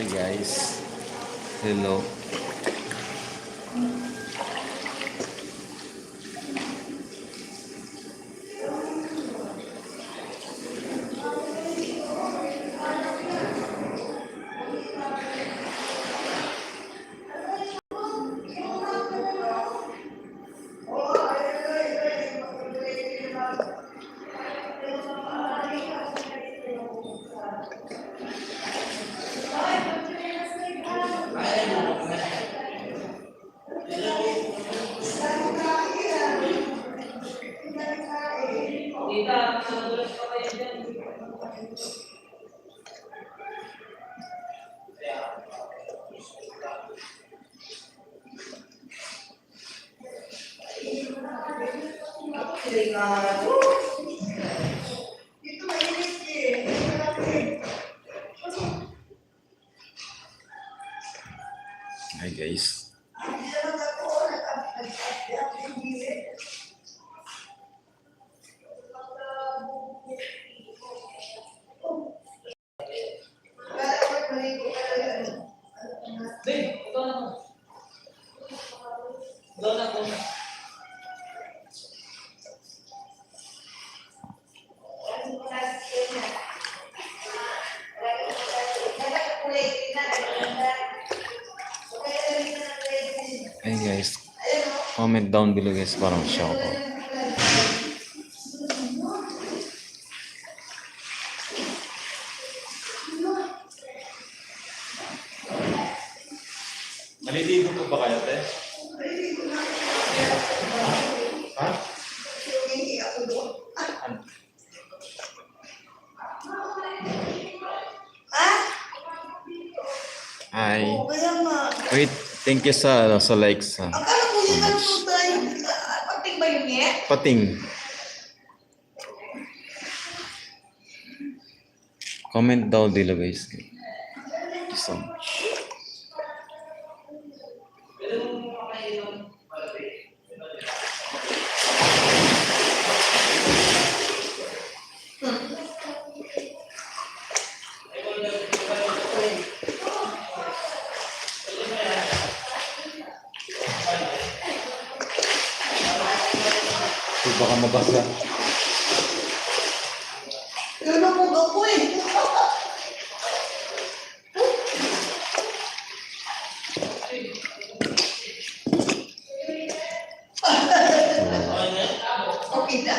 Hi guys. Hello. Hi guys. Hey guys, comment down below guys para ma-shout out. Maliligo po ba kayo, te? Ha? Hi. Wait, thank you sa likes. Akala ko yun ang tutay. Pating ba yun eh? Pating. Comment down below guys. Thank you so much. Baka mabasa. Yun ang mga ko eh. Okay na.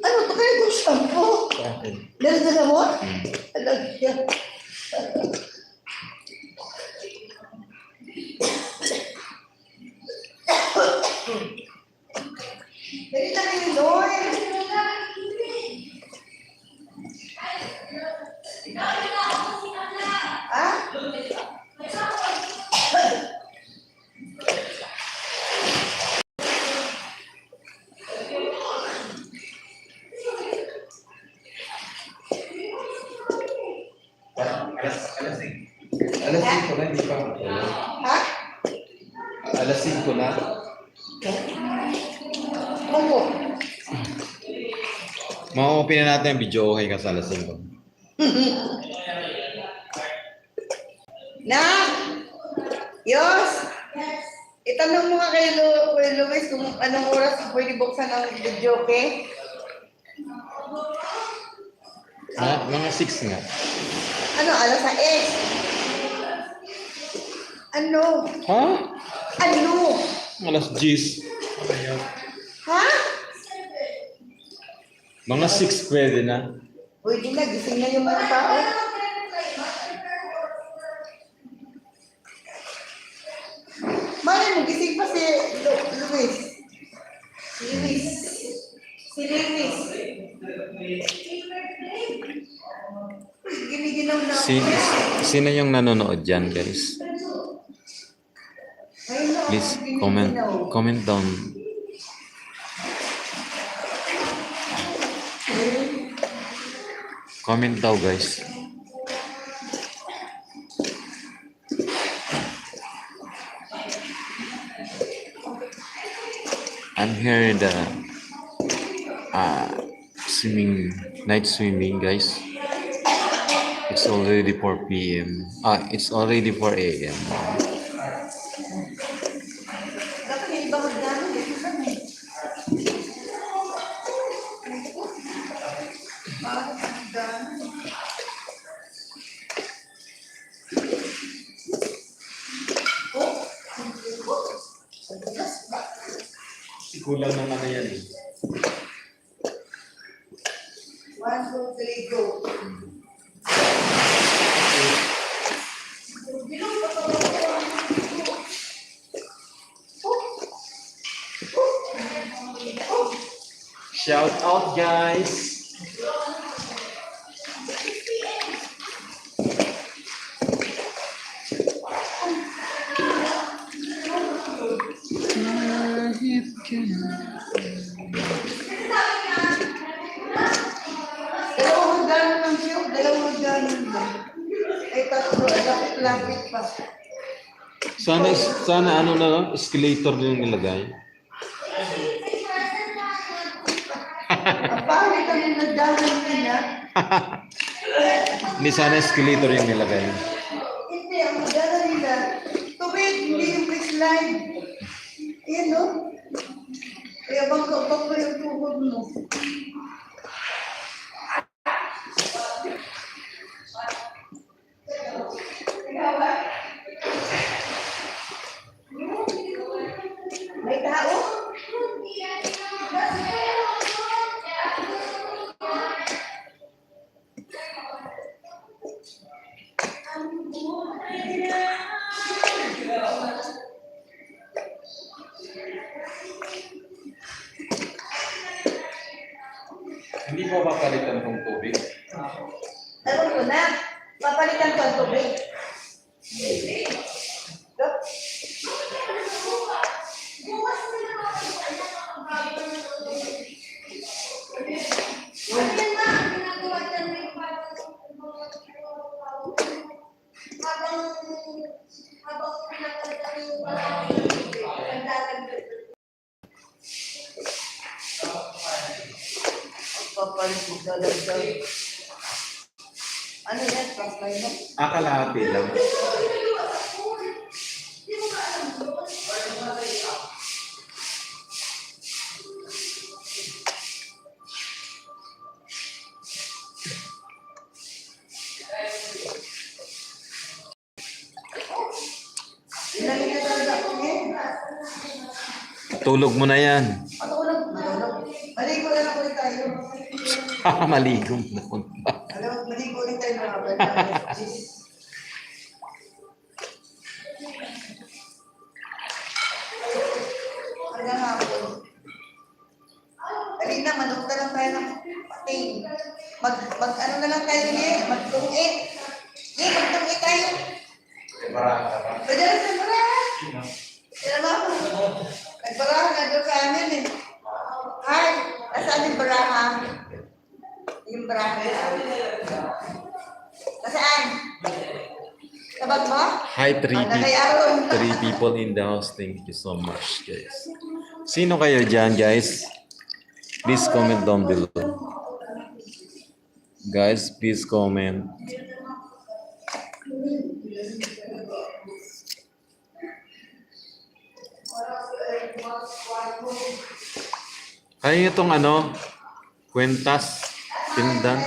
Ano to kayo kung shampoo? Dala-dala mo? Alagyan. Dali na kayo doon. Ha? Alas 5 na, hindi pa. Ha? Alas 5 na. Opo. Ma-open na natin ang video, okay ka sa alas 5. Na? Yos? Itanong mo nga kay Luis kung anong oras pwede buksan ang video, okay? Mga 6 nga. Ano, alas 6? Ano? Ha? Ano? Alas 10. Ha? Mga 6 pwede na. Pwede na, gising na yung mga tao. Mali mo, gising pa si Luis. Si Luis. Si Luis. Giniginaw Sino yung nanonood dyan, guys? Ngayon na ako Please giniginaw. comment down. Comment daw, guys. I'm here in the night swimming, guys. It's already 4 p.m. It's already 4 a.m. Dapat yung ibang magdano eh. Bakit magdano? Kulang naman na yan eh. 1, 2, 3, go. Shout out, guys! Dalawang magdano ng siyok, dalawang magdano lang. Ay, tatlo, lapit pa. Sana ano na, escalator yung nilagay. Ang pangit ang nagdano nila. Hindi sana escalator yung nilagay. Hindi, ang magdano nila. Tubig, hindi yung slide. Yan, no? Kaya bangka yung tuhod mo. May tao? Hindi mo mapalitan tong tubig. Ewan ko na. Papalitan ko ang tubig. Go. Papalit mo talaga. Ano yan? Papalit mo? Kalahati lang. Ilan na talaga ako ngayon? Tulog mo na yan. Matulog. Maligo na lang ulit tayo. Maligo na. Alam, maligo ulit tayo mga kapatid. Hanggang hapon. Dali na, manok na lang tayo ng pating. Ano na lang tayo niya, magtungit. Magtungit tayo. Pwede lang sa baraha. Kaya ba? Nagbaraha na doon sa amin eh. Ay, nasaan yung baraha? Yung baraha na amin. Nasaan? Sa bag mo? Hi, Nakayaron. 3 people in the house. Thank you so much, guys. Sino kayo dyan, guys? Please comment down below. Guys, please comment. Ay, itong ano, kwentas, pindan.